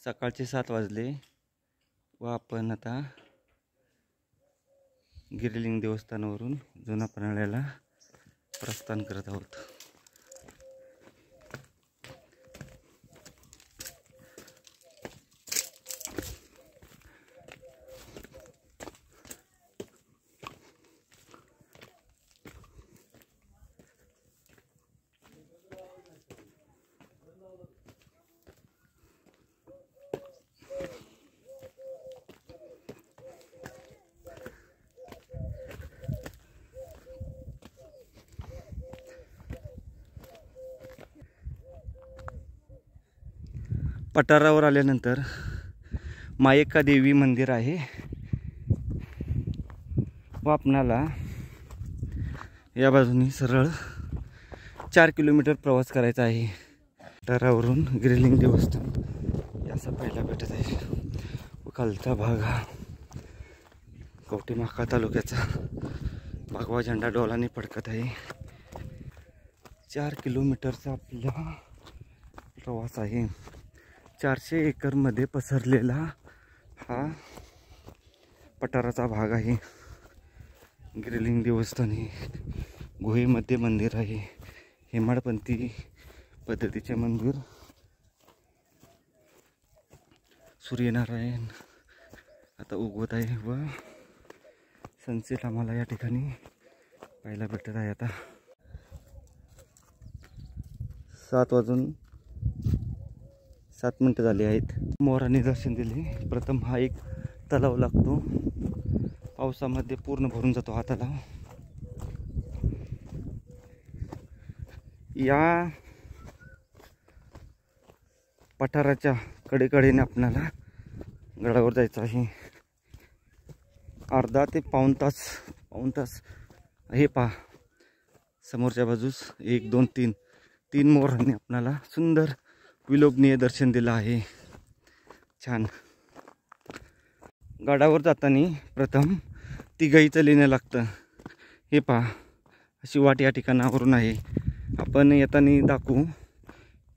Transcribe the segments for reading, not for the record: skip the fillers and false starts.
सकाळचे 7 वाजले व आपण आता गिरिलिंग देवस्थानावरून जुना पन्हाळ्याला प्रस्थान करत आहोत। पठारावर आल्यानंतर मायक्का देवी मंदिर आहे व आपणाला या बाजूनी सरळ 4 किलोमीटर प्रवास करायचा आहे। पठारावरून गिरिलिंग देवस्थान याचा पाहायला भेटत आहे व खालचा भाग हा कवठेमहांकाळ तालुक्याचा भगवा झेंडा डोलाने फडकत आहे। 4 किलोमीटरचा आपला प्रवास आहे। 400 एकरमध्ये पसरलेला हा पठाराचा भाग आहे। गिरिलिंग देवस्थान हे गुहेमध्ये मंदिर आहे। हेमाडपंथी पद्धतीचे मंदिर। सूर्यनारायण आता उगवत आहे व सनसेट आम्हाला या ठिकाणी पाहायला भेटत आहे। आता 7 वाजून 7 मिनिटं झाली आहेत। मोरांनी दर्शन दिले। प्रथम हा एक तलाव लागतो, पावसामध्ये पूर्ण भरून जातो हा तलाव। या पठाराच्या कडेकडेने आपल्याला गडावर जायचं आहे। अर्धा ते पाऊण तास हे पहा, समोरच्या बाजूस 1 2 3 मोरांनी आपल्याला सुंदर विलोभनीय दर्शन दिलं आहे। छान। गडावर जाताना प्रथम तिघाईचं लेणं लागतं। हे पहा, अशी वाट या ठिकाणावरून आहे। आपण येताना दाखवू,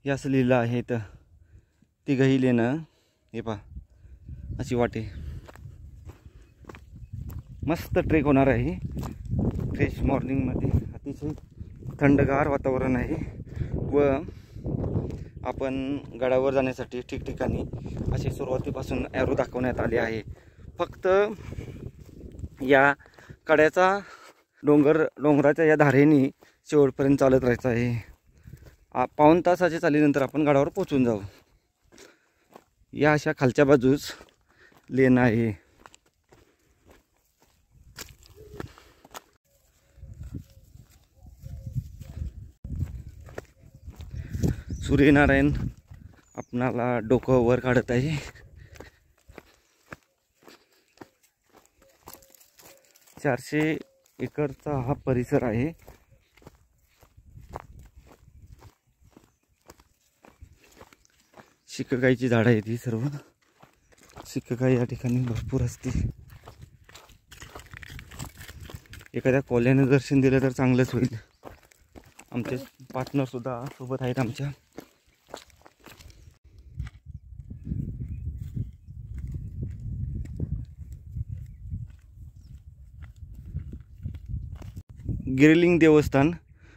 हे असं लिहिलं आहे तर तिघाई लेणं। हे पहा, अशी वाटे मस्त ट्रेक होणार आहे। फ्रेश मॉर्निंगमध्ये अतिशय थंडगार वातावरण आहे व आपण गडावर जाण्यासाठी ठिकठिकाणी असे सुरुवातीपासून ॲरो दाखवण्यात आले आहे। फक्त या कड्याचा डोंगराच्या या धारेने शेवटपर्यंत चालत राहायचं आहे। पाऊण तासाच्या चालीनंतर आपण गडावर पोहोचून जाऊ। या अशा खालच्या बाजूस लेन आहे। सूर्यनारायण आपणाला डोकं वर काढत आहे। चारशे एकरचा हा परिसर आहे। शिककाईची झाडं आहेत ही सर्व। शिककाई या ठिकाणी भरपूर असते। एखाद्या कोल्ह्याने दर्शन दिलं तर चांगलंच होईल। आमचे पार्टनर सुद्धा सोबत आहेत आमच्या। गिरिलिंग देवस्थान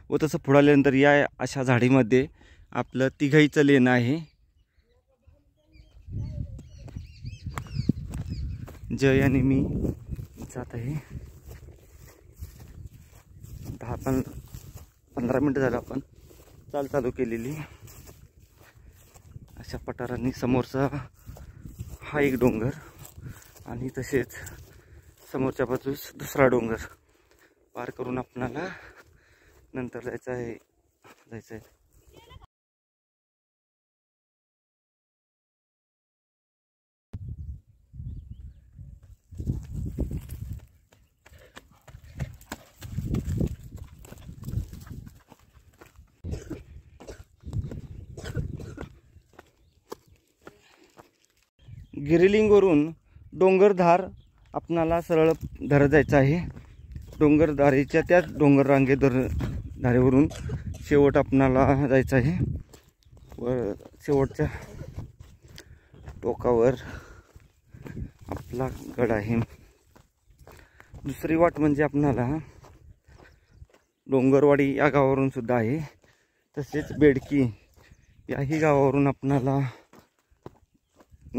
व तसं पुढे आल्यानंतर या अशा झाडीमध्ये आपलं तिघाईचं लेणं आहे। जय आणि मी जात आहे। 10-15 मिनिटं झालं आपण चालू केलेली। अशा पठारांनी समोरचा हा एक डोंगर आणि तसेच समोरच्या बाजूस दुसरा डोंगर पार करून आपणाला नंतर जायचं आहे। गिरिलिंगवरून डोंगरधार आपणाला सरळ धरत जायचं आहे। डोंगरधारेच्या त्याच डोंगर धारेवरून शेवट आपणाला जायचं आहे व शेवटच्या टोकावर आपला गड आहे. दुसरी वाट म्हणजे आपणाला डोंगरवाडी या गावावरून सुद्धा आहे, तसेच बेडकी याही गावावरून आपणाला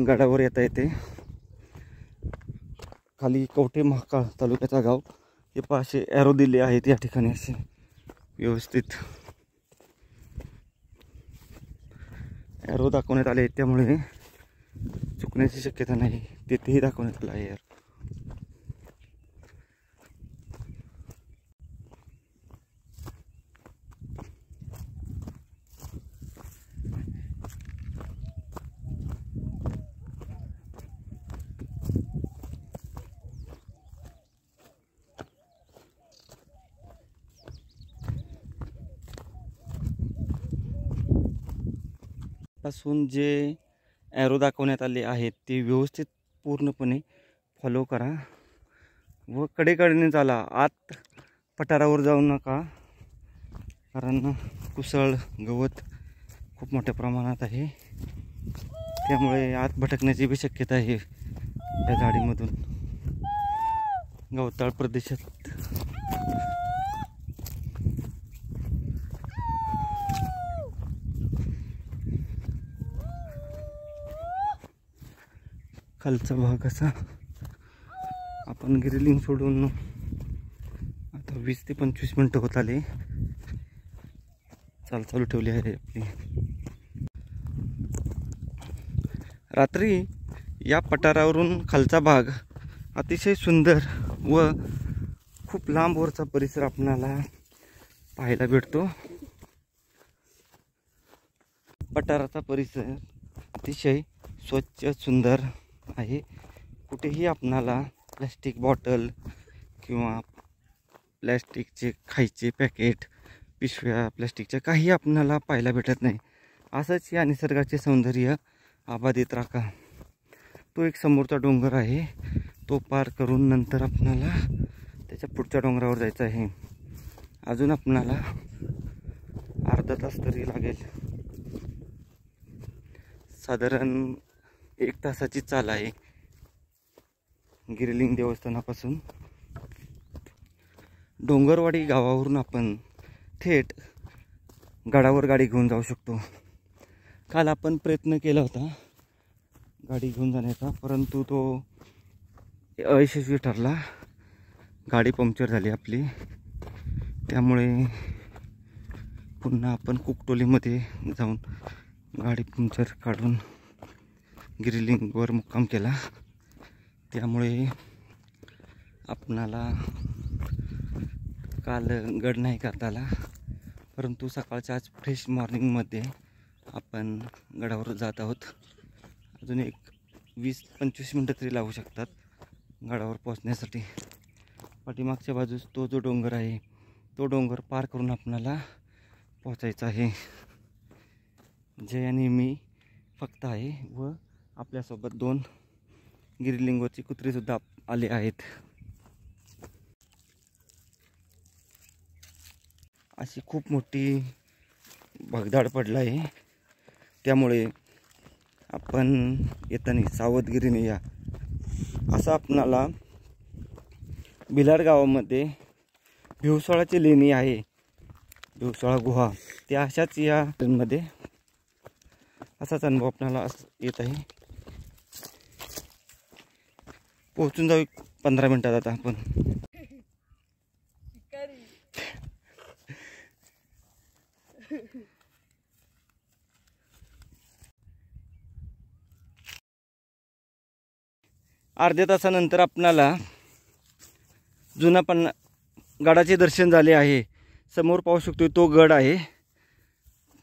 गडावर येता येते. खाली कवठे महाकाळ तालुक्याचा गाव हे पाशे ॲरो दिले आहेत या ठिकाणी असे व्यवस्थित ॲरो दाखवण्यात आले, त्यामुळे चुकण्याची शक्यता नाही. तिथेही दाखवण्यात आलं आहे. पासून जे ॲरो दाखवण्यात आले आहेत ते व्यवस्थित पूर्णपणे फॉलो करा व कडेकडेने चाला. आत पठारावर जाऊ नका, कारण कुसळ गवत खूप मोठ्या प्रमाणात आहे, त्यामुळे आत भटकण्याची बी शक्यता आहे. त्या झाडीमधून गवताळ प्रदेशात खालचा भाग असा. आपण गिरिलिंग सोडून आता 20 ते 25 मिनटं होत आले. चालू ठेवली आहे आपली. रात्री या पठारावरून खालचा भाग अतिशय सुंदर व खूप लांबवरचा परिसर आपणाला पाहायला भेटतो. पठाराचा परिसर अतिशय स्वच्छ सुंदर आहे. कुठेही आपणाला प्लॅस्टिक बॉटल किंवा प्लॅस्टिकचे खायचे पॅकेट, पिशव्या प्लॅस्टिकच्या काही आपणाला पाहायला भेटत नाही. असंच या निसर्गाचे सौंदर्य आबादित राखा. तो एक समोरचा डोंगर आहे, तो पार करून नंतर आपणाला त्याच्या पुढच्या डोंगरावर जायचं आहे. अजून आपणाला अर्धा तास तरी लागेल. साधारण 1 तासाची चाल आहे गिरिलिंग देवस्थानापासून. डोंगरवाडी गावावरून आपण थेट गडावर गाडी घेऊन जाऊ शकतो. काल आपण प्रयत्न केला होता गाडी घेऊन जाण्याचा, परंतु तो अयशस्वी ठरला. गाडी पंक्चर झाली आपली, त्यामुळे पुन्हा आपण कुकटोलीमध्ये जाऊन गाडी पंक्चर काढून गिरिलिंगवर मुक्काम केला. त्यामुळे आपणाला काल गड नाही करता आला, परंतु सकाळच्या आज फ्रेश मॉर्निंगमध्ये आपण गडावर जात आहोत. अजून एक 20-25 मिनटं तरी लागू शकतात गडावर पोहोचण्यासाठी. पाठीमागच्या बाजूस तो जो डोंगर आहे तो डोंगर पार करून आपणाला पोहोचायचं आहे. जय आणि मी फक्त आहे व आपल्यासोबत 2 गिरिलिंगवरची कुत्रीसुद्धा आले आहेत. अशी खूप मोठी भगदाड पडला आहे, त्यामुळे आपण येताना सावधगिरीने या. असं आपणाला भिलाड गावामध्ये भिवसाळाची लेणी आहे, भिवसाळा गुहा, त्या अशाच या मध्ये असाच अनुभव आपल्याला येत आहे. पोहोचून जाऊ 15 मिनटात आता आपण. अर्ध्या तासानंतर आपणाला जुना गडाचे दर्शन झाले आहे. समोर पाहू शकतो तो गड आहे.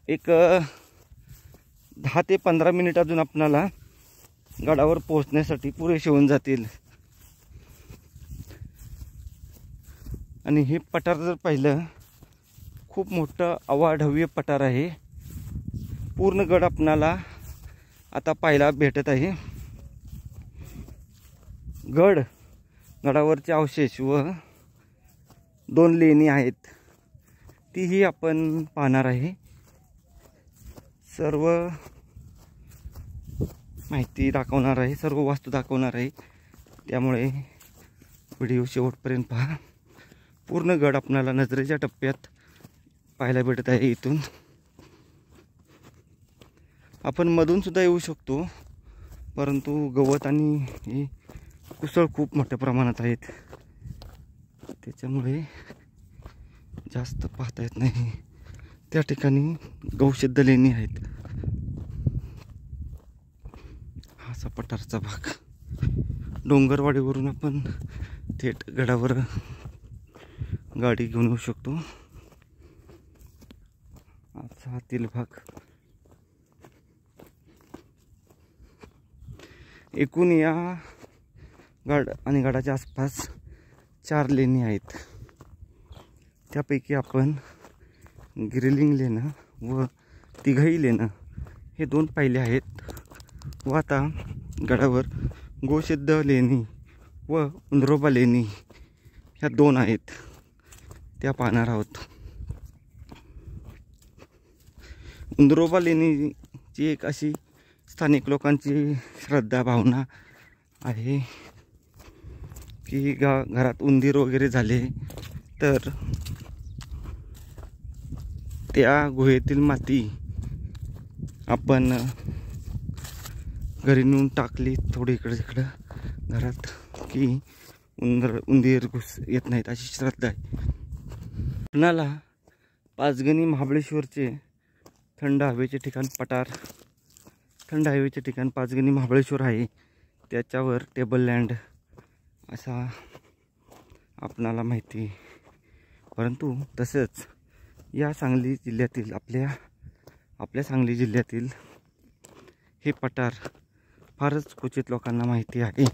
एक 10 ते 15 मिनिट अजून आपणाला गडावर पोहोचण्यासाठी पुरेसे होऊन जातील. आणि हे पठार जर पाहिलं, खूप मोठं अवाढव्य पठार आहे. पूर्ण गड आपणाला आता पाहायला भेटत आहे. गडावरचे अवशेष व 2 लेणी आहेत, तीही आपण पाहणार आहे. सर्व माहिती दाखवणार आहे, सर्व वास्तू दाखवणार आहे. त्यामुळे व्हिडिओ शेवटपर्यंत पहा. पूर्ण गड आपल्याला नजरेच्या टप्प्यात पाहायला भेटत आहे. इथून आपण मधून सुद्धा येऊ शकतो, परंतु गवत आणि हे कुसळ खूप मोठ्या प्रमाणात आहेत, त्याच्यामुळे जास्त पाहता येत नाही. त्या ठिकाणी गौसिद्ध लेणी आहेत. हा असा पठारचा भाग. डोंगरवाडीवरून आपण थेट गडावर गाडी घेऊन येऊ शकतो. असा आतील भाग. एकूण या गड आणि गडाच्या आसपास 4 लेणी आहेत. त्यापैकी आपण गिरिलिंग लेणं व तिघई लेणं हे 2 पाहिले आहेत. व आता गडावर गोसिद्ध लेणी व उंदरोबा लेणी ह्या 2 आहेत, त्या पाहणार आहोत. उंदरोबा लेणीची एक अशी स्थानिक लोकांची श्रद्धा भावना आहे की घरात उंदीर वगैरे झाले तर त्या गुहेतील माती आपण घरी नेऊन टाकली थोडी इकडे तिकडं घरात की उंदीर घुस येत नाहीत, अशी श्रद्धा आहे. कुणाला पाचगणी महाबळेश्वरचे थंड हवेचे ठिकाण पठार, थंड हवेचे ठिकाण पाचगणी महाबळेश्वर आहे. त्याच्यावर टेबल लँड असा आपणाला माहिती. परंतु तसंच या सांगली जिल्ह्यातील आपल्या सांगली जिल्ह्यातील हे पठार फारच क्वचित लोकांना माहिती आहे.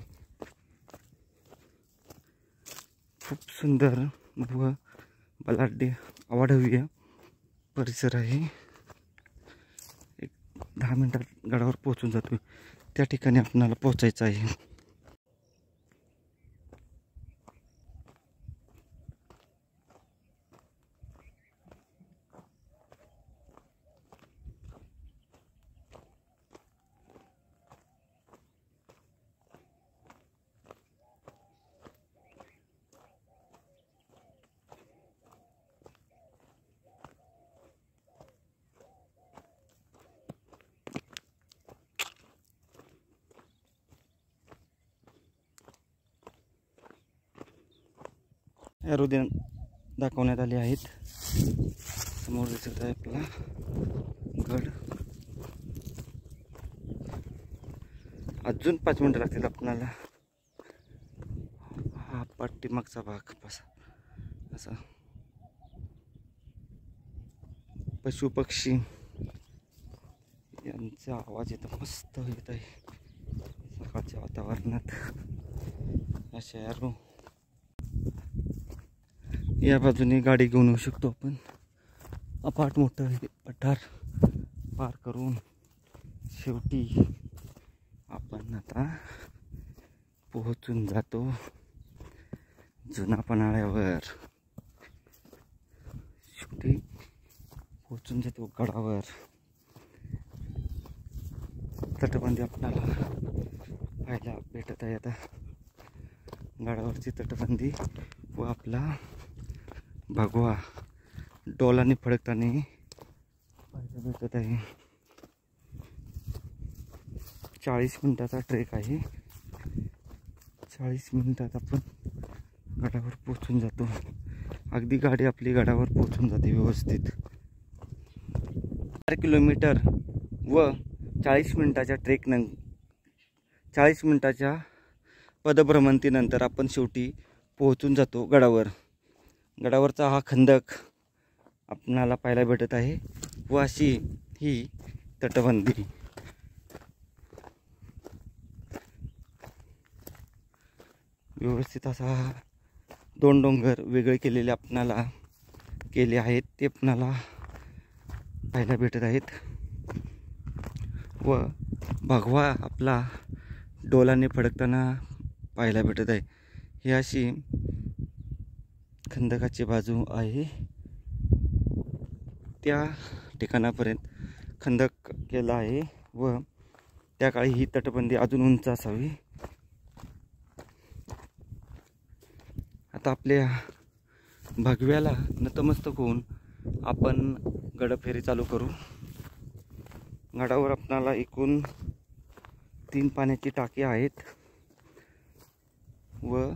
खूप सुंदर व बलाढ्य अवाढव्य परिसर आहे. एक 10 मिनिटात गडावर पोहोचून जातो. त्या ठिकाणी आपल्याला पोहोचायचं आहे. एरो दाखवण्यात आले आहेत. समोर दिसत आहे आपला गड. अजून 5 मिनिटं लागतील आपल्याला. हा पाठीमागचा भाग असा पशु पक्षी यांचा आवाज येतो, मस्त येत आहे सकाळच्या वातावरणात. अशा एरो या बाजूने गाडी घेऊन येऊ शकतो आपण. अपाट मोठं पठार पार करून शेवटी आपण आता पोहोचून जातो जुना पन्हाळ्यावर. शेवटी पोहोचून जातो गडावर. तटबंदी आपल्याला पाहायला भेटत आहे आता. गडावरची तटबंदी व आपला भगवा डोलाने फडकताना पाहायला भेटत आहे. 40 मिनिटाचा ट्रेक आहे. 40 मिनिटात आपण गडावर पोहोचून जातो. अगदी गाडी आपली गडावर पोहोचून जाते व्यवस्थित. 4 किलोमीटर व 40 मिनिटाच्या 40 मिनिटाच्या पदभ्रमंतीनंतर आपण शेवटी पोहोचून जातो गडावर. गडावरचा हा खंदक आपणाला पाहायला भेटत आहे व अशी ही तटबंदी. व्यवस्थित असा 2 डोंगर वेगळे केलेले आपणाला केले आहेत, ते आपणाला पाहायला भेटत आहेत. व भगवा आपला डोलाने फडकताना पाहायला भेटत आहे. ही अशी खंदकाची बाजू आहे. त्या ठिकाणापर्यंत खंदक केला आहे व त्या काळी ही तटबंदी अजून उंच असावी. आता आपल्या भगव्याला नतमस्तक होऊन आपण गडफेरी चालू करू. गडावर आपणाला एकूण 3 पाण्याची टाकी आहेत व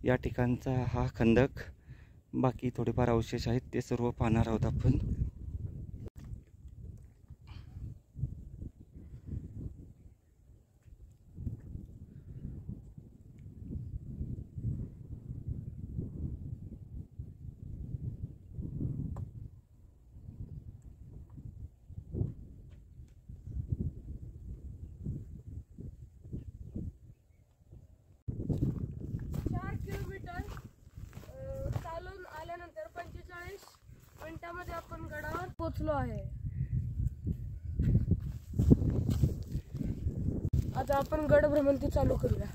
या ठिकाणचा हा खंदक, बाकी थोडेफार अवशेष आहेत ते सर्व पाहणार आहोत आपण. चालून आल्यानंतर 45 मिनिटांमध्ये आपण गडावर पोहोचलो आहे. आता आपण गड भ्रमंती चालू करूया.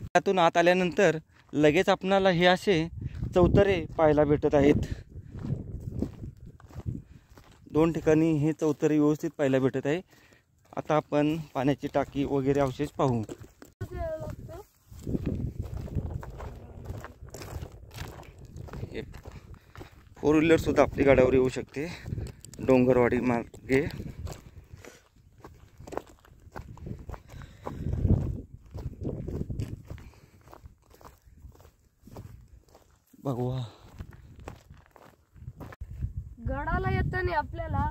त्यातून आत आल्यानंतर लगेच आपणाला हे असे चौतरे पाहायला भेटत आहेत. 2 ठिकाणी हे चौतरे व्यवस्थित पाहायला भेटत आहे. आता आपण पाण्याची टाकी वगैरे अवशेष पाहू. हे 4 व्हीलर सुद्धा आपली गाड्यावर येऊ शकते डोंगरवाडी मार्गे. भगवा गडाला येताना आपल्याला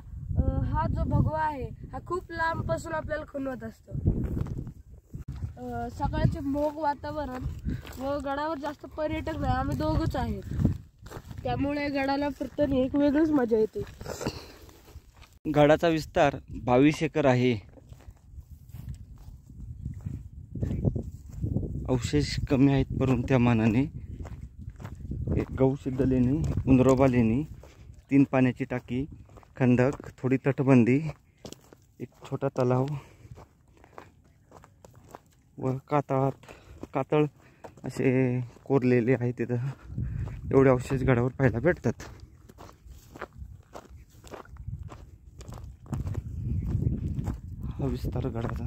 हा जो भगवा आहे हा खूप लांब पासून आपल्याला खुणवत असतो. सकाळचे मोग वातावरण व गडावर जास्त पर्यटक नाही, आम्ही दोघंच आहेत, त्यामुळे गडाला फिरताना एक वेगळीच मजा येते. गडाचा विस्तार 22 एकर आहे. अवशेष कमी आहेत, परंतु त्या मानाने एक गौसिद्ध लेणी, उंदरोबा लेणी, 3 पाण्याची टाकी, खंदक, थोडी तटबंदी, एक छोटा तलाव व कातळ असे कोरलेले आहे तिथं. एवढे अवशेष गडावर पाहायला भेटतात. हा विस्तार गडाचा.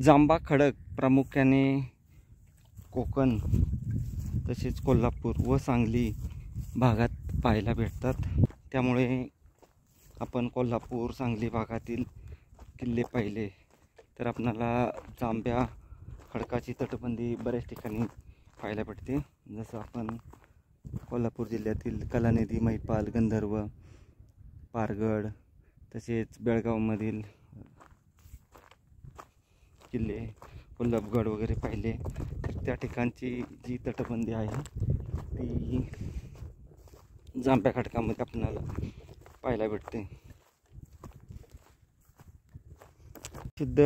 जांबा खडक प्रामुख्याने कोकण तसेच कोल्हापूर व सांगली भागात पाहायला भेटतात. त्यामुळे आपण कोल्हापूर सांगली भागातील किल्ले पाहिले तर आपणाला जांभ्या खडकाची तटबंदी बऱ्याच ठिकाणी पाहायला भेटते. जसं आपण कोल्हापूर जिल्ह्यातील कलानिधी, महिपाल, गंधर्व, पारगड तसेच बेळगावमधील किल्ले कोल्हापगड वगैरे पाहिले तर त्या ठिकाणची जी तटबंदी आहे ती जांभ्या खडकामध्ये आपल्याला पाहायला भेटते. सिद्ध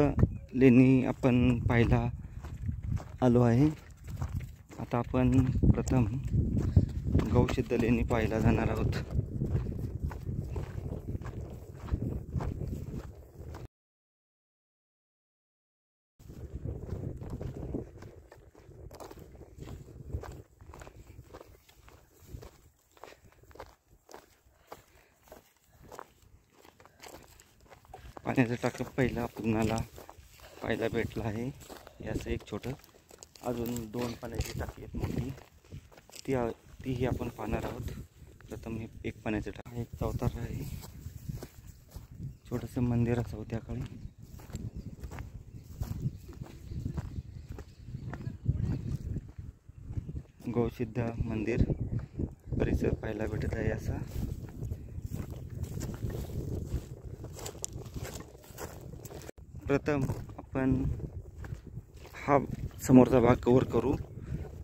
लेणी आपण पाहायला आलो आहे. आता आपण प्रथम गौसिद्ध लेणी पाहायला जाणार आहोत. पाण्याचं टाकं पहिला आपल्याला पाहायला भेटलं आहे. याचं एक छोटं, अजून 2 पाण्याची टाकी आहेत मोठी, तीही आपण पाहणार आहोत. प्रथम हे एक पाण्याचं टाक, एक चौतारा आहे, छोटंसं मंदिर असावं त्या काळी. गौसिद्ध मंदिर परिसर पाहायला भेटत आहे. असा प्रथम आपण हा समोरचा भाग कव्हर करू,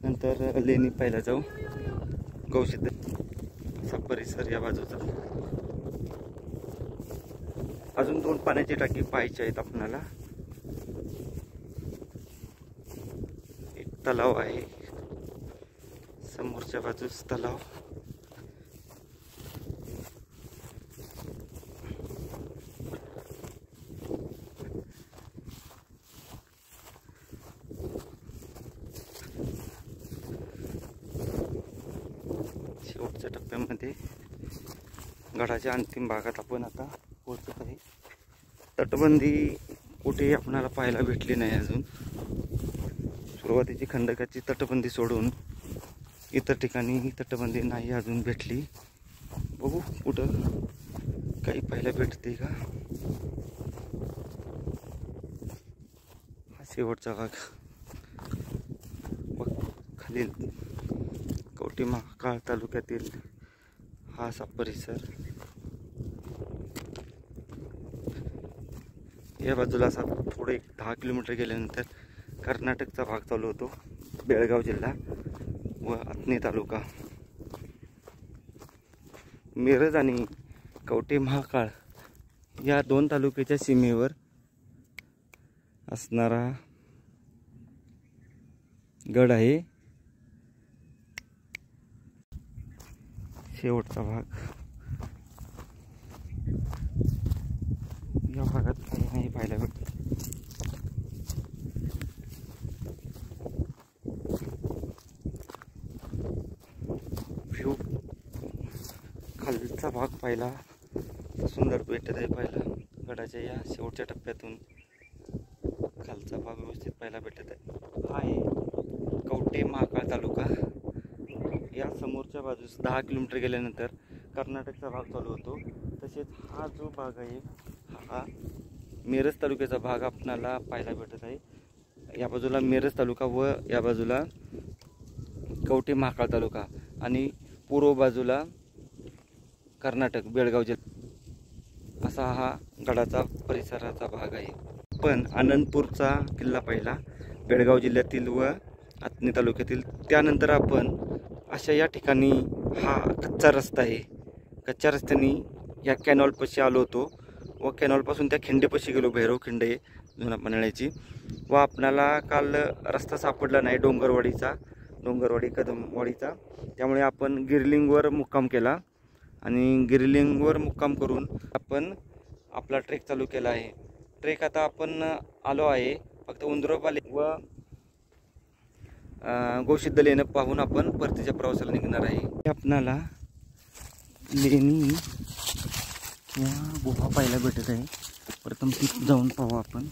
नंतर लेणी पाहायला जाऊ. गौसिद्ध असा परिसर या बाजूचा. अजून 2 पाण्याची टाकी पाहायची आहेत आपल्याला. एक तलाव आहे समोरच्या बाजूस तलाव. टप्प्यामध्ये गडाच्या अंतिम भागात आपण आता पोहोचत आहे. तटबंदी कुठेही आपणाला पाहायला भेटली नाही अजून. सुरुवातीची खंडकाची तटबंदी सोडून इतर ठिकाणी तटबंदी नाही अजून भेटली. बघू कुठं काही पाहायला भेटते का. हा शेवटचा भाग बघ. खालील कवठे महाकाळ तालुक्यातील हा असा परिसर. या बाजूला असा थोडे 10 किलोमीटर गेल्यानंतर कर्नाटकचा भाग चालू होतो. बेळगाव जिल्हा व अथणी तालुका. मिरज आणि कवठे महाकाळ या 2 तालुक्याच्या सीमेवर असणारा गड आहे. शेवटचा भाग. या भागात काही नाही पाहायला भेटत. व्ह्यू खालचा भाग पाहिला सुंदर भेटत आहे. पाहिला गडाच्या या शेवटच्या टप्प्यातून खालचा भाग व्यवस्थित पाहायला भेटत आहे. हा आहे कवठे महाकाळ तालुका. या समोरच्या बाजूस 10 किलोमीटर गेल्यानंतर कर्नाटकचा भाग चालू होतो. तसेच हा जो भाग आहे हा मिरज तालुक्याचा भाग आपणाला पाहायला भेटत आहे. या बाजूला मिरज तालुका व या बाजूला कवठे महाकाळ तालुका आणि पूर्व बाजूला कर्नाटक बेळगाव जिल्हा असा हा गडाचा परिसराचा भाग आहे. पण आनंदपूरचा किल्ला पाहिला बेळगाव जिल्ह्यातील व अथणी तालुक्यातील. त्यानंतर आपण अशा या ठिकाणी हा कच्चा रस्ता आहे. कच्च्या रस्त्याने या कॅनॉलपाशी आलो होतो व कॅनॉलपासून त्या खिंडीपाशी गेलो. भैरव खिंड आहे जुना पन्हाळ्याची. व आपणाला काल रस्ता सापडला नाही डोंगरवाडी कदमवाडीचा. त्यामुळे आपण गिरलिंगवर मुक्काम केला आणि गिरलिंगवर मुक्काम करून आपण आपला ट्रेक चालू केला आहे. ट्रेक आता आपण आलो आहे फक्त उंदरोबाले व गोशिद्द लेणं पाहून आपण परतीच्या प्रवासाला निघणार आहे. आपणाला लेणी किंवा गुहा पाहायला भेटत आहे. प्रथम तिथे जाऊन पाहू आपण.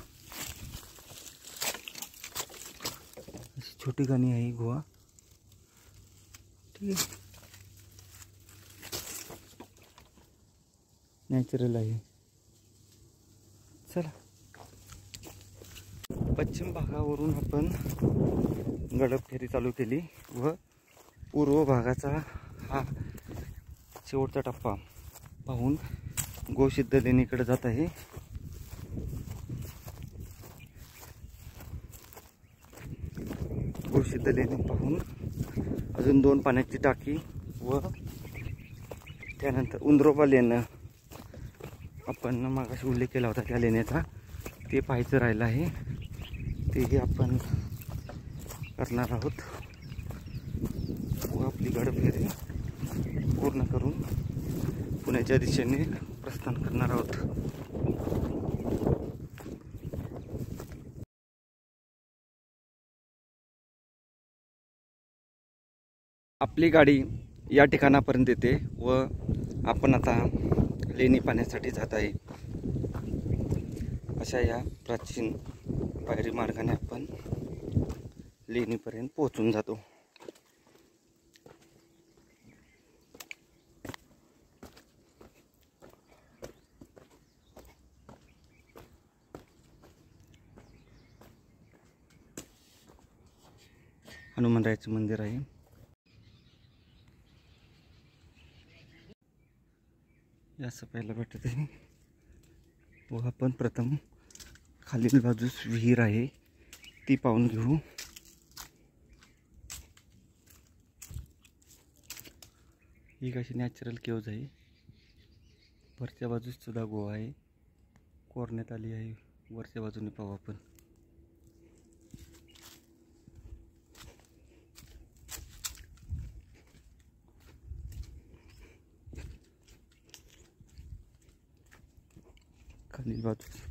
अशी छोटी गाणी आहे गुहा. ठीक आहे. नॅचरल आहे. चला पश्चिम भागावरून आपण गडफेरी चालू केली व पूर्व भागाचा हा शेवटचा टप्पा पाहून गोशिद्द लेणीकडे जात आहे. गोशिद्द लेणी पाहून अजून 2 पाण्याची टाकी व त्यानंतर उंदरोबा लेणं आपण मागाशी उल्लेख केला होता त्या लेण्याचा ते पाहायचं राहिलं आहे. तेही आपण करणार आहोत व आपली गडफेरी पूर्ण करून पुण्याच्या दिशेने प्रस्थान करणार आहोत. आपली गाडी या ठिकाणापर्यंत येते व आपण आता लेणी पाहण्यासाठी जात आहे. अशा या प्राचीन पायरी मार्गाने आपण लेणीपर्यंत पोहोचून जातो. हनुमानरायाचं मंदिर आहे. असं पाहायला भेटत आहे व आपण प्रथम खालील बाजूस विहीर आहे ती पाहून घेऊ. ही कशी नॅचरल केव्ज आहे. वरच्या बाजूस सुद्धा गोवा आहे कोरण्यात आली आहे. वरच्या बाजूने पाहू आपण. खालील बाजूस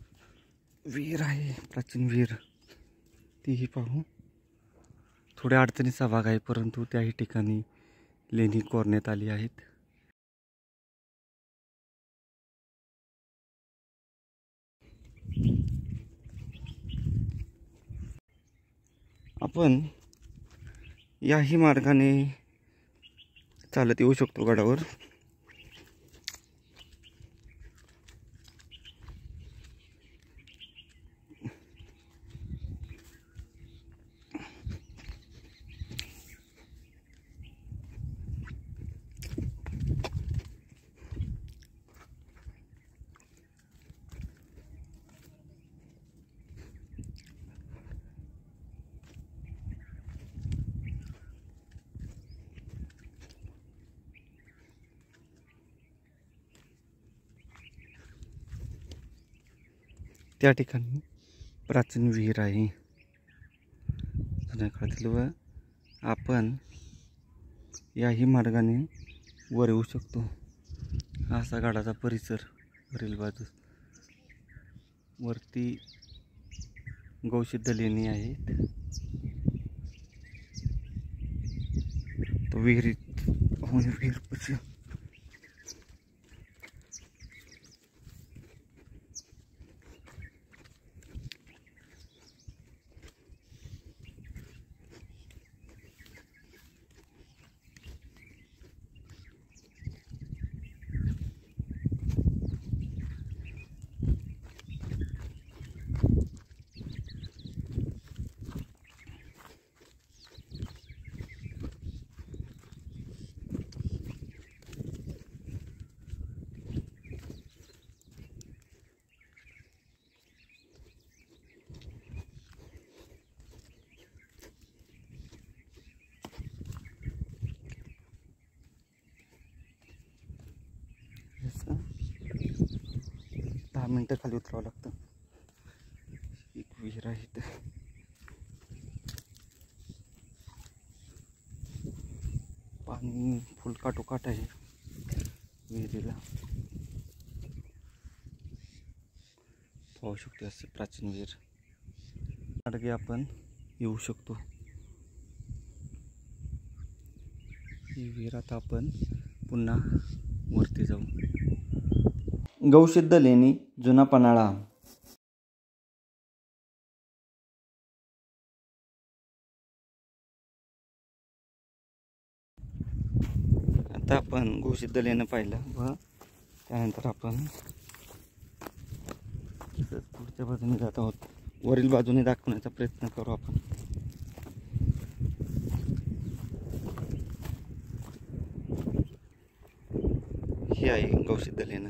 विहीर आहे प्राचीन विहीर तीही पाहू. थोड्या अडचणीचा भाग आहे परंतु त्याही ठिकाणी लेणी कोरण्यात आली आहेत. आपण याही मार्गाने चालत येऊ शकतो गडावर. त्या ठिकाणी प्राचीन विहीर आहे जुन्या काळातील व आपण याही मार्गाने वर येऊ शकतो. हा असा गडाचा परिसर वरील बाजूस. वरती गौसिद्ध लेणी आहेत. तो विहिरीत विहीर पशी असं 10 मिनिटं खाली उतरावं लागतं. एक विहीर आहे इथे. पाणी फुल काटोकाट आहे विहिरीला. पाहू शकतो असे प्राचीन विहीर. मार्गे आपण येऊ शकतो. ही विहीर आता आपण पुन्हा वरती जाऊ. गौसिद्ध लेणी जुना पन्हाळा. आता आपण गौसिद्ध लेणं पाहिलं व त्यानंतर आपण पुढच्या बाजूने जात आहोत. वरील बाजूने दाखवण्याचा प्रयत्न करू आपण. ही आहे गौसिद्ध लेणं.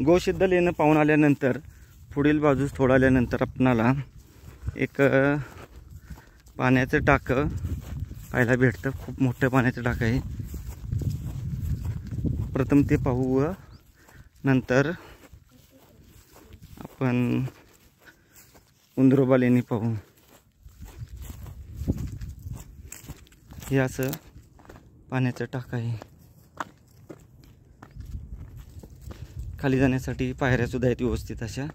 गौसिद्ध लेणं पाहून आल्यानंतर पुढील बाजूस थोडं आल्यानंतर आपणाला एक पाण्याचं टाकं पाहायला भेटतं. खूप मोठं पाण्याचं टाकं आहे. प्रथम ते पाहू व नंतर आपण उंदरोबा लेणी पाहू. हे असं पाण्याचं टाकं आहे. खाली जाण्यासाठी पायऱ्या सुद्धा आहेत व्यवस्थित अशा.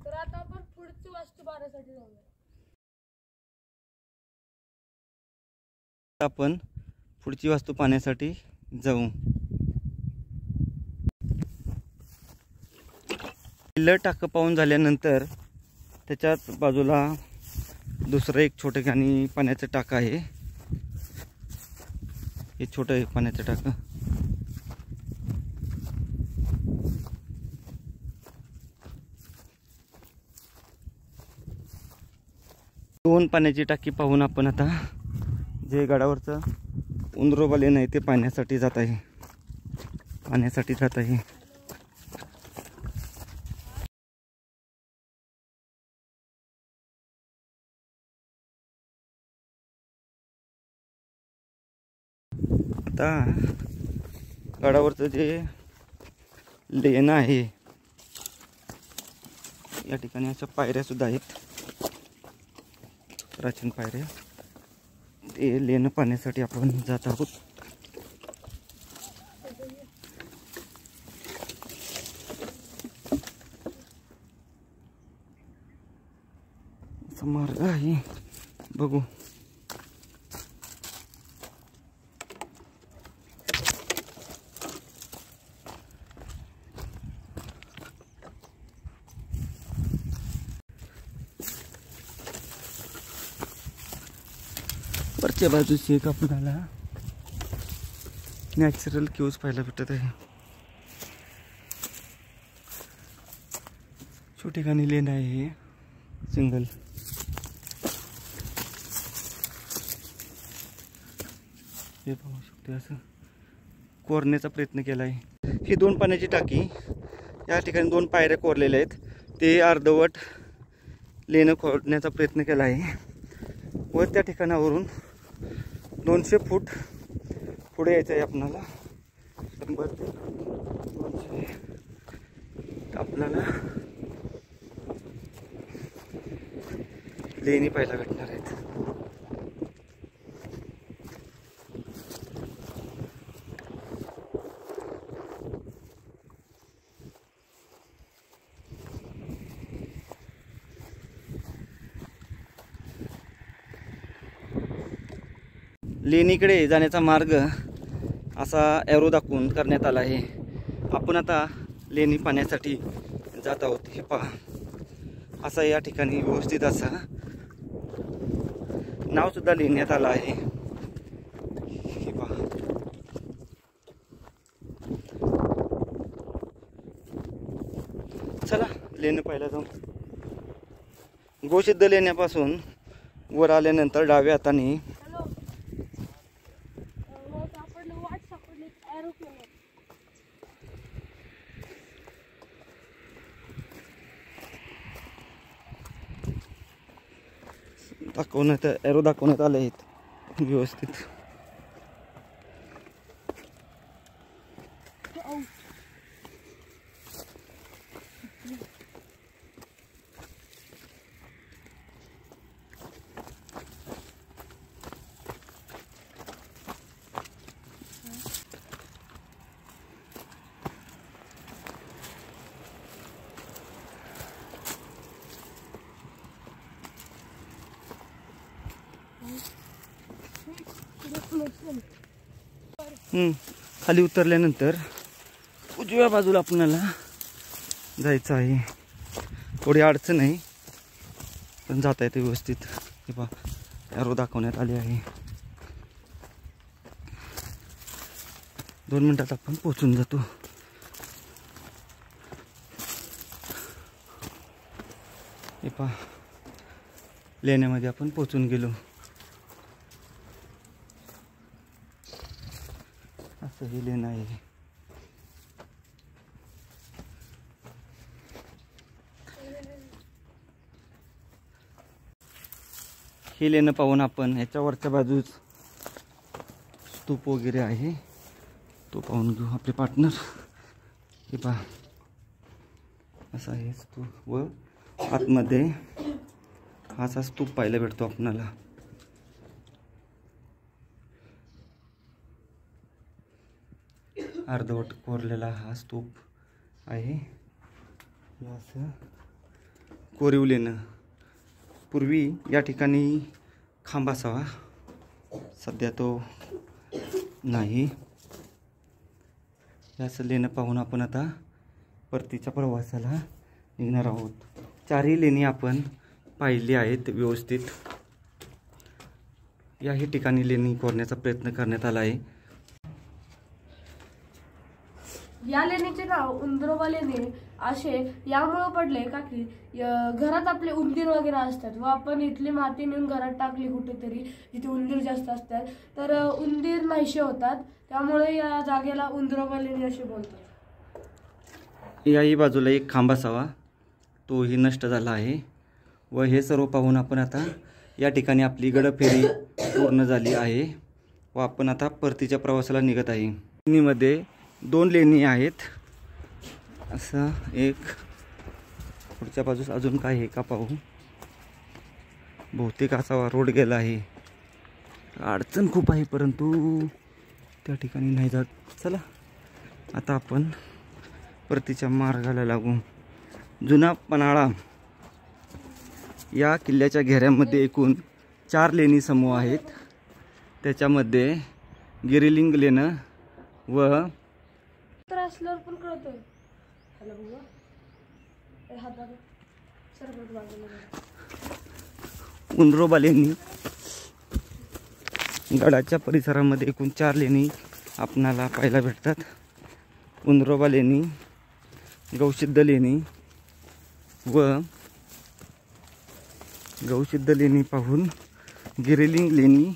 तर आता आपण पुढची वास्तू पाहण्यासाठी जाऊया. आपण पुढची वास्तू पाहण्यासाठी जाऊ. पहिलं टाकं पाहून झाल्यानंतर त्याच्याच बाजूला दुसरं एक छोटं ठिकाणी पाण्याचं टाकं आहे. हे छोटं आहे पाण्याचं टाकं. दोन पाण्याची टाकी पाहून आपण आता जे गडावरचं उंदरोबा लेणं आहे ते पाहण्यासाठी जात आहे. आता गडावरचं जे लेणं आहे या ठिकाणी अशा पायऱ्या सुद्धा आहेत, प्राचीन पायऱ्या. ते लेणं पाहण्यासाठी आपण जात आहोत. असा मार्ग आहे, बघू. वरच्या बाजूची एक आपल्याला नॅचरल क्यूज पाहायला भेटत आहे. छोटी ठिकाणी लेन आहे हे सिंगल. हे पाहू शकते, असं कोरण्याचा प्रयत्न केला आहे. ही 2 पाण्याची टाकी, या ठिकाणी 2 पायऱ्या कोरलेल्या आहेत. ते अर्धवट लेणं खोदण्याचा प्रयत्न केला आहे व त्या ठिकाणावरून 200 फूट पुढे यायचं आहे आपणाला. 100 ते 200 आपल्याला लेणी पाहायला भेटणार आहेत. लेणीकडे जाण्याचा मार्ग असा एरो दाखवून करण्यात आला आहे. आपण आता लेणी पाहण्यासाठी जात आहोत. हे पहा, असा या ठिकाणी व्यवस्थित असा नाव सुद्धा लिहिण्यात आलं आहे. हे पहा, चला लेणं पाहायला जाऊ. गोसिद्ध लेण्यापासून वर आल्यानंतर डाव्या हाताने एरो दाखवण्यात आले आहेत व्यवस्थित. खाली उतरल्यानंतर उजव्या बाजूला आपल्याला जायचं आहे. थोडी अडचण आहे पण जाता येते व्यवस्थित. हे पहा, एरो दाखवण्यात आले आहे. 2 मिनिटात आपण पोहोचून जातो. हे पहा, लेण्यामध्ये आपण पोहोचून गेलो. असं हे लेणं आहे. हे लेणं पाहून आपण ह्याच्या वरच्या बाजूस स्तूप वगैरे आहे तो पाहून घेऊ. आपले पार्टनर हे पहा, असा आहे स्तूप व आतमध्ये असा स्तूप पाहायला भेटतो आपणाला. अर्धवट कोरलेला हा स्तूप आहे. असं कोरीव लेणं. पूर्वी या ठिकाणी खांब असावा, सध्या तो नाही. असं लेणं पाहून आपण आता परतीच्या प्रवासाला निघणार आहोत. 4ही लेणी आपण पाहिली आहेत व्यवस्थित. याही ठिकाणी लेणी कोरण्याचा प्रयत्न करण्यात आला आहे. या लेणीचे नाव उंदरोबा लेणी असे यामुळे पडले का की घरात आपले उंदीर वगैरे असतात व आपण इथली माती नेऊन घरात टाकली कुठेतरी जिथे उंदीर जास्त असतात तर उंदीर नाहीसे होतात. त्यामुळे या जागेला उंदरोबा लेणी असे बोलतात. याही बाजूला एक खांब असावा, तोही नष्ट झाला आहे. व हे सर्व पाहून आपण आता या ठिकाणी आपली गडफेरी पूर्ण झाली आहे व आपण आता परतीच्या प्रवासाला निघत आहे. लेणीमध्ये 2 लेणी आहेत. असं एक पुढच्या बाजूस अजून काय आहे का पाहू. बहुतेक असा रोड गेला आहे. अडचण खूप आहे परंतु त्या ठिकाणी नाही जात. चला आता आपण परतीच्या मार्गाला लागू. जुना पन्हाळा या किल्ल्याच्या घेऱ्यामध्ये एकूण 4 लेणी समूह आहेत. त्याच्यामध्ये गिरिलिंग लेणं व असल्यावर पण कळतोय. उंद्रोबा लेणी. गडाच्या परिसरामध्ये एकूण 4 लेणी आपणाला पाहायला भेटतात. उंद्रोबा लेणी, गौसिद्ध लेणी व गौसिद्ध लेणी पाहून गिरिलिंग लेणी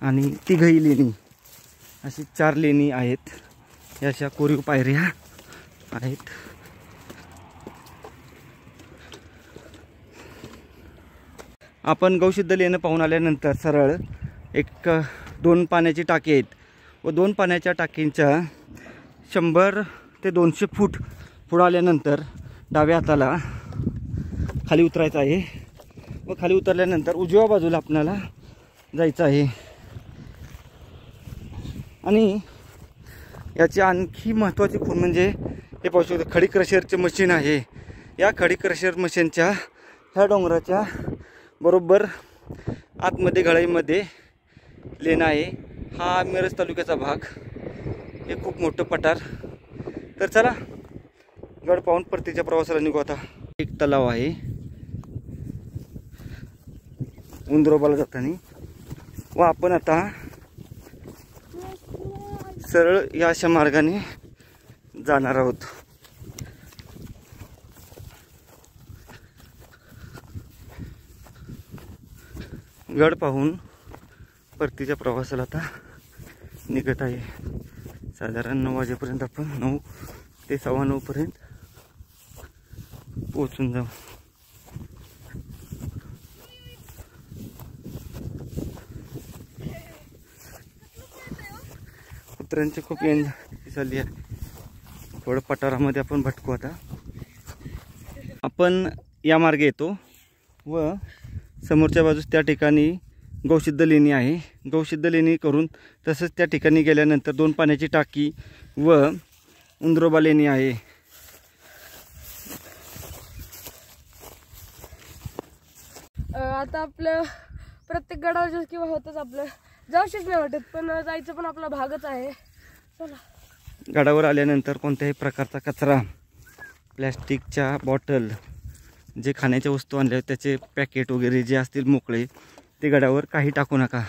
आणि तिघई लेणी अशी 4 लेणी आहेत. या अशा कोरीव पायऱ्या आहेत. आपण गौसिद्ध लेणं पाहून आल्यानंतर सरळ 2 पाण्याची टाकी आहेत व 2 पाण्याच्या टाकींच्या 100 ते 200 फूट पुढे आल्यानंतर डाव्या हाताला खाली उतरायचं आहे व खाली उतरल्यानंतर उजव्या बाजूला आपल्याला जायचं आहे. आणि याची आणखी महत्त्वाची खूण म्हणजे हे पाहू शकतो खडी क्रशरचे मशीन आहे. या खडी क्रशर मशीनच्या ह्या डोंगराच्या बरोबर आतमध्ये गळाईमध्ये लेणं आहे. हा मिरज तालुक्याचा भाग. हे खूप मोठं पठार. तर चला गड पाहून परतीच्या प्रवासाला निघू. आता एक तलाव आहे उंद्रोबाला जाताना व आपण आता सरळ या अशा मार्गाने जाणार आहोत. गड पाहून परतीच्या प्रवासाला आता निघत आहे. साधारण 9 वाजेपर्यंत आपण 9 ते 9:15 पर्यंत पोहोचून जाऊ. कुत्र्यांची खूप येण झाली आहे. थोडं पठारामध्ये आपण भटकू. आता आपण या मार्गे येतो व समोरच्या बाजूस त्या ठिकाणी गौसिद्ध लेणी आहे. गौसिद्ध लेणी करून तसंच त्या ठिकाणी गेल्यानंतर 2 पाण्याची टाकी व उंद्रोबा लेणी आहे. आता आपलं प्रत्येक गडावर किंवा होतच आपलं जाऊशीच नाही वाटत पण जायचं पण आपला भागच आहे. चला. गडावर आल्यानंतर कोणत्याही प्रकारचा कचरा, प्लॅस्टिकच्या बॉटल, जे खाण्याच्या वस्तू आणल्या त्याचे पॅकेट वगैरे जे असतील मोकळे ते गडावर काही टाकू नका.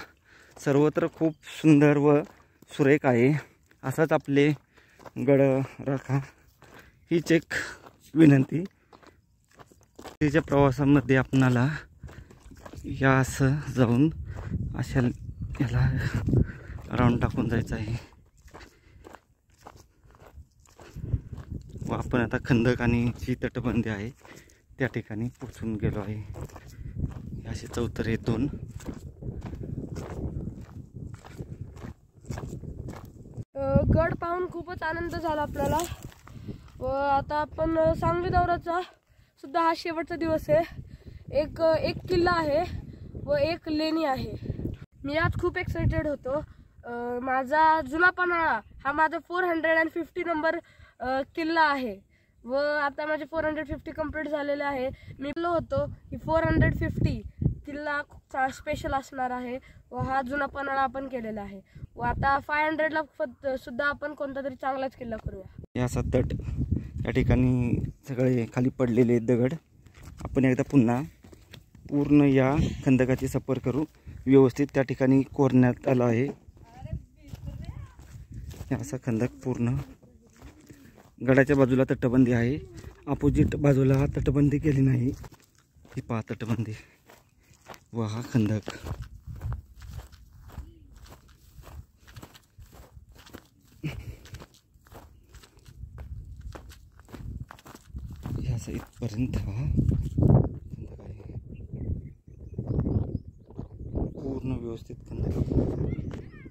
सर्वत्र खूप सुंदर व सुरेख आहे. असाच आपले गड राखा हीच एक विनंती. तिच्या प्रवासामध्ये आपणाला या असं जाऊन अशा याला राऊंड टाकून जायचं आहे व आपण आता खंदक आणि जी तटबंदी आहे त्या ठिकाणी पोचून गेलो आहे. असे चौतरे 2. गड पाहून खूपच आनंद झाला आपल्याला व आता आपण सांगली दौऱ्याचा सुद्धा हा शेवटचा दिवस आहे. एक किल्ला आहे व एक लेणी आहे. मी आज खूप एक्साइटेड होतो. माझा जुना पन्हाळा हा माझा 450 नंबर किल्ला आहे व आता माझे 450 कंप्लीट झालेले आहे. मी बोललो होतो की 450 किल्ला स्पेशल असणार आहे व हा जुना पन्हाळा आपण केलेला आहे व आता 500ला सुद्धा आपण कोणता तरी चांगलाच किल्ला करूया. या असा तट या ठिकाणी सगळे खाली पडलेले दगड आपण एकदा पुन्हा पूर्ण या खंदकाची सफर करू. व्यवस्थित त्या ठिकाणी कोरण्यात आला आहे. असा खंदक पूर्ण गडाच्या बाजूला तटबंदी आहे. अपोजिट बाजूला तटबंदी केली नाही. ही पहा तटबंदी व हा खंदक. याचा इथपर्यंत हा खंदक आहे. पूर्ण व्यवस्थित खंदक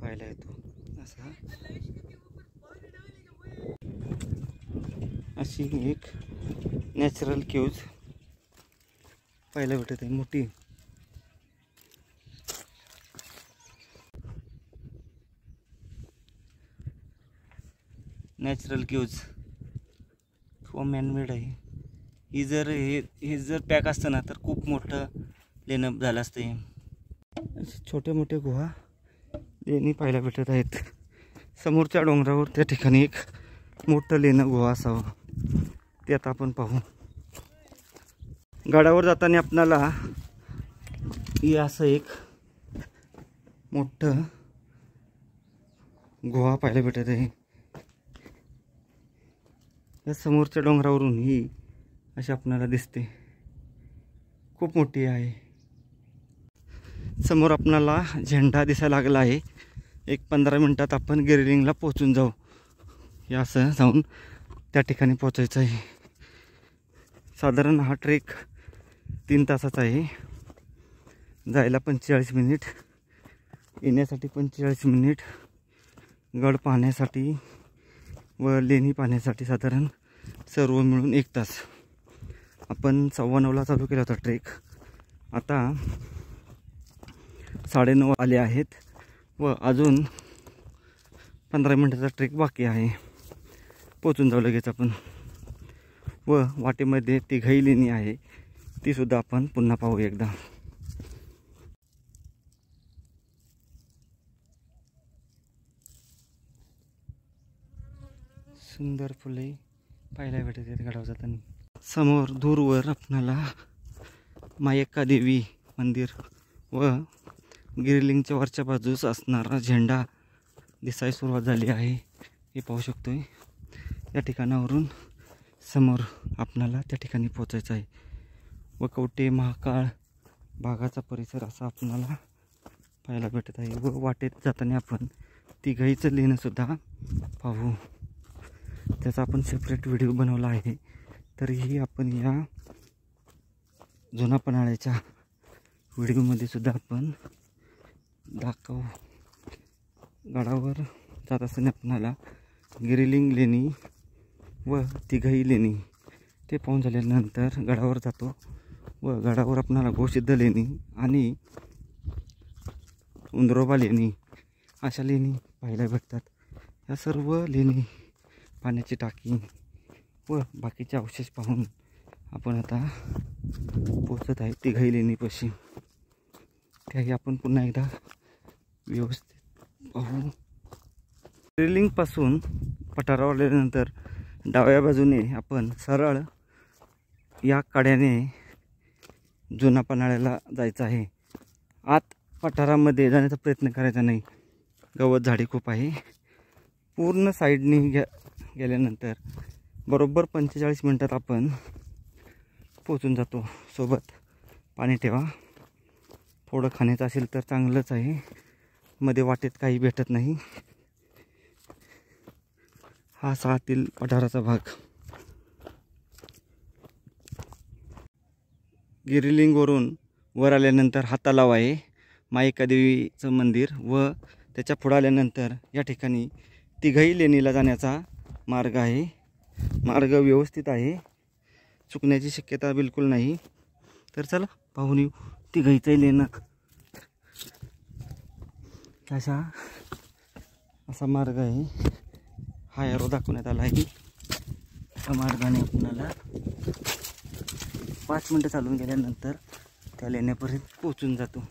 पाहायला येतो. असा अशी एक नॅचरल केव्ज पाहायला भेटत आहे मोठी. नॅचरल केव्ज किंवा मॅनमेड आहे ही. जर हे जर पॅक असतं ना तर खूप मोठं लेणं झालं असतं. हे छोटे मोठे गुहा लेणी पाहायला भेटत आहेत. समोरच्या डोंगरावर त्या ठिकाणी एक मोठं लेणं गुहा असावं ते आता आपण पाहू. गडावर जाताना आपणाला हे असं एक मोठं गुहा पाहायला भेटत आहे. या समोरच्या डोंगरावरून ही अशी आपणाला दिसते, खूप मोठी आहे. समोर आपणाला झेंडा दिसायला लागला आहे. एक 15 मिनिटात आपण गिरलिंगला पोहोचून जाऊ. हे असं जाऊन त्या ठिकाणी पोचायचं आहे. साधारण हा ट्रेक 3 तासाचा आहे. जायला 45 मिनिट, येण्यासाठी 45 मिनिट, गड पाहण्यासाठी व लेणी पाहण्यासाठी साधारण सर्व मिळून 1 तास. आपण 9:15ला चालू केला होता ट्रेक. आता 9:30 आले आहेत व अजून 15 मिनिटाचा ट्रेक बाकी आहे. पोचून जाऊ लगेच आपण. व वाटेमध्ये तिघाई लेणी आहे ती सुद्धा आपण पुन्हा पाहू एकदा. सुंदर फुले पाहायला भेटत आहेत गडावर जाताना. समोर दूरवर आपणाला मायक्का देवी मंदिर व गिरलिंगच्या वरच्या बाजूस असणारा झेंडा दिसायला सुरुवात झाली आहे हे पाहू शकतोय. या ठिकाणावरून समोर आपणाला त्या ठिकाणी पोचायचं आहे. व कवटे महाकाळ भागाचा परिसर असा आपणाला पाहायला भेटत आहे. व वाटेत जाताना आपण तिघाईचं लेणं सुद्धा पाहू. त्याचा आपण सेपरेट व्हिडिओ बनवला आहे. तरीही आपण या जुना पन्हाळ्याच्या व्हिडिओमध्ये सुद्धा आपण दाखवू. गडावर जात असताना आपणाला गिरलिंग लेणी व तिघाई लेणी ते पाहून झाल्यानंतर गडावर जातो व गडावर आपणाला गोसिद्ध लेणी आणि उंदरोबा लेणी अशा लेणी पाहायला भेटतात. या सर्व लेणी, पाण्याची टाकी व बाकीचे अवशेष पाहून आपण आता पोचत आहे तिघाई लेणीपाशी. त्याही आपण पुन्हा एकदा व्यवस्थित पाहू. गिरलिंगपासून पठारावर आल्यानंतर डाव्या बाजूने आपण सरळ या कड्याने जुना पन्हाळ्याला जायचं आहे. आत पठारामध्ये जाण्याचा प्रयत्न करायचा नाही, गवत झाडी खूप आहे. पूर्ण साईडने गेल्यानंतर बरोबर 45 मिनिटात आपण पोचून जातो. सोबत पाणी ठेवा. थोडं खाण्याचं असेल तर चांगलंच आहे. मध्ये वाटेत काही भेटत नाही. हा सातील पठाराचा भाग. गिरलिंगवरून वर आल्यानंतर हा तलाव आहे, मायक्का देवीचं मंदिर. व त्याच्या पुढे आल्यानंतर या ठिकाणी तिघाई लेणीला जाण्याचा मार्ग आहे. मार्ग व्यवस्थित आहे, चुकण्याची शक्यता बिलकुल नाही. तर चला पाहून येऊ तिघाईचं लेणं. असा मार्ग आहे. हा एरो दाखवण्यात आला आहे. त्या मार्गाने आपल्याला 5 मिनटं चालून गेल्यानंतर त्या लेण्यापर्यंत पोहोचून जातो.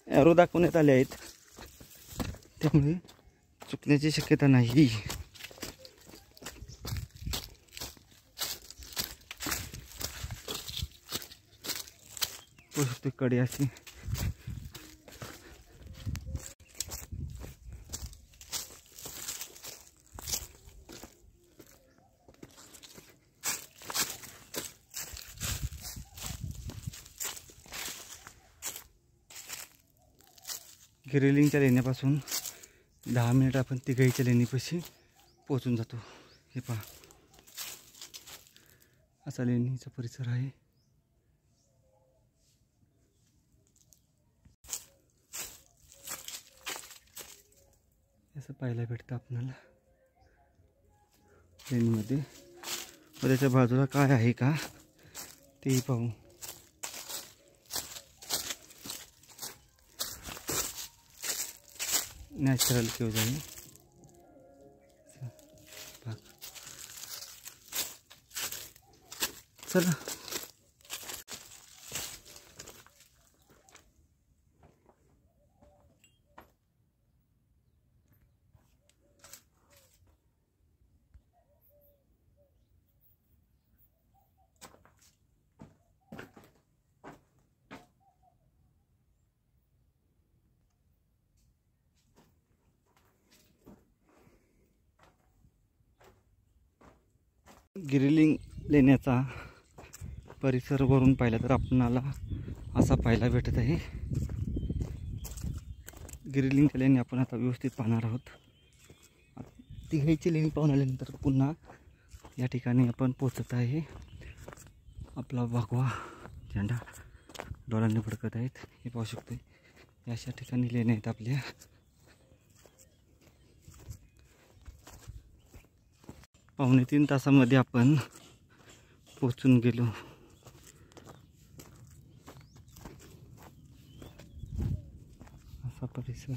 एरो दाखवण्यात आले आहेत, त्यामुळे चुकण्याची शक्यता नाही. कडे अशी गिरिलिंगच्या लेण्यापासून 10 मिनिट आपण तिघाईच्या लेणीपाशी पोचून जातो. हे पहा, असा लेणीचा परिसर आहे. असं पाहायला भेटतं आपल्याला लेणीमध्ये. व त्याच्या बाजूला काय आहे का तेही पाहू. नॅचरल केव्ज आहे. चला गिरिलिंग लेण्याचा परिसर वरून पाहिला तर आपणाला असा पाहायला भेटत आहे. गिरिलिंगच्या लेणी आपण आता व्यवस्थित पाहणार आहोत. तिघाईची लेणी पाहून आल्यानंतर पुन्हा या ठिकाणी आपण पोचत आहे. आपला भगवा झेंडा डोळ्यांनी फडकत आहेत, हे पाहू शकतो. अशा ठिकाणी लेण्या आहेत आपल्या. पावणे 3 तासामध्ये आपण पोचून गेलो. असा परिसर.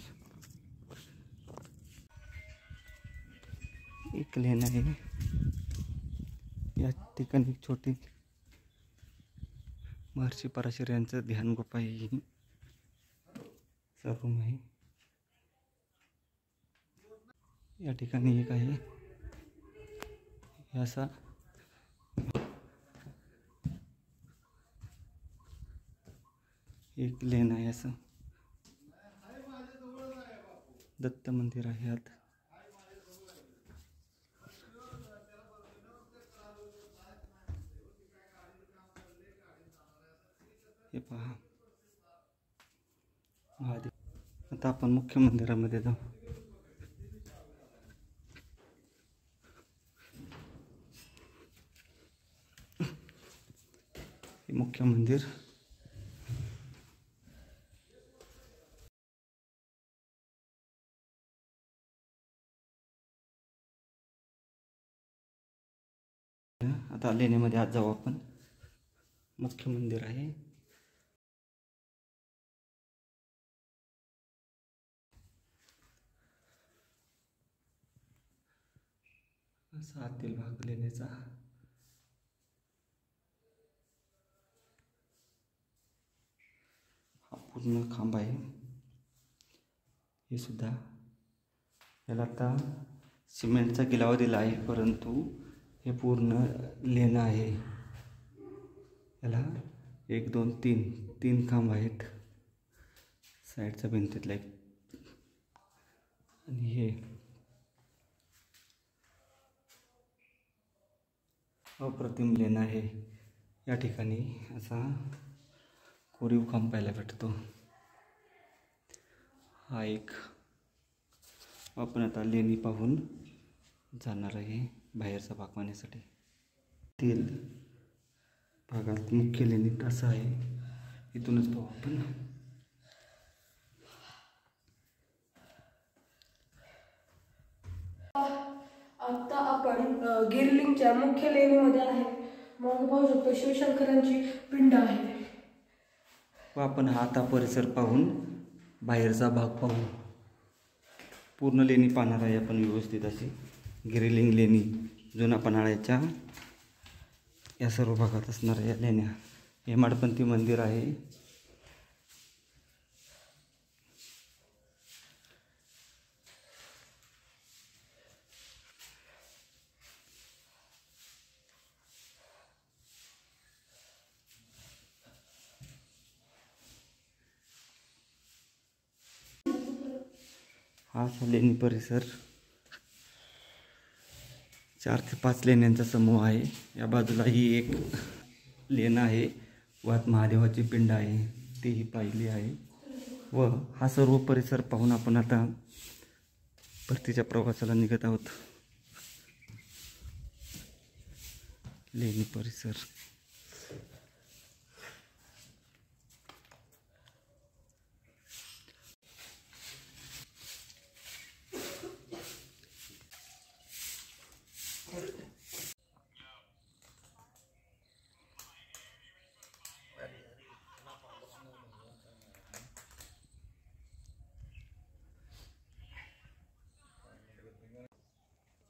एक लेन आहे. या ठिकाणी एक छोटी महर्षी पराशर यांचं ध्यान गुफा ही रूम आहे. या ठिकाणी एक आहे असा एक लेन आहे. असं दत्त मंदिर आहे आत. हे पहा महादेव. आता आपण मुख्य मंदिरामध्ये जाऊ. हे मुख्य मंदिर. आता लेण्यामध्ये आज जाऊ आपण. मुख्य मंदिर आहे. असा आतील भाग लेण्याचा. हा पूर्ण खांब आहे. हे सुद्धा याला आता सिमेंटचा गिलावा दिला आहे, परंतु हे पूर्ण लेणं आहे. याला 1 2 3 खांब आहेत. साईडचा भिंतीतला एक. आणि हे अप्रतिम लेणं आहे. या ठिकाणी असा कोरीव खांब पाहायला भेटतो. हा एक. आपण आता लेणी पाहून जाणार आहे बाहेरचा भाग पाहण्यासाठी. तेल भागात मुख्य लेणीत असं आहे. इथूनच पाहू आपण. आता आपण गिरिलिंगच्या मुख्य लेणीमध्ये आहे. मग पाहू शकतो शिवशंकरांची पिंड आहे. व आपण हा आता परिसर पाहून बाहेरचा भाग पाहू. पूर्ण लेणी पाहणार आहे आपण व्यवस्थित अशी. गिरिलिंग लेणी जुना पन्हाळ्याच्या या सर्व भागात असणाऱ्या या लेण्या. हेमाडपंथी मंदिर आहे. हा लेणी परिसर 4 ते 5 लेण्यांचा समूह आहे. या बाजूला ही एक लेणं आहे. वात महादेवाची पिंड आहे, तीही पाहिली आहे. व हा सर्व परिसर पाहून आपण आता परतीच्या प्रवासाला निघत आहोत. लेणी परिसर.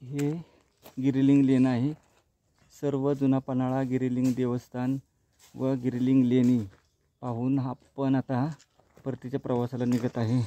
हे गिरिलिंग लेण आहे. सर्व जुना पन्हाळा, गिरिलिंग देवस्थान व गिरिलिंग लेणी पाहून आपण आता परतीच्या प्रवासाला निघत आहे.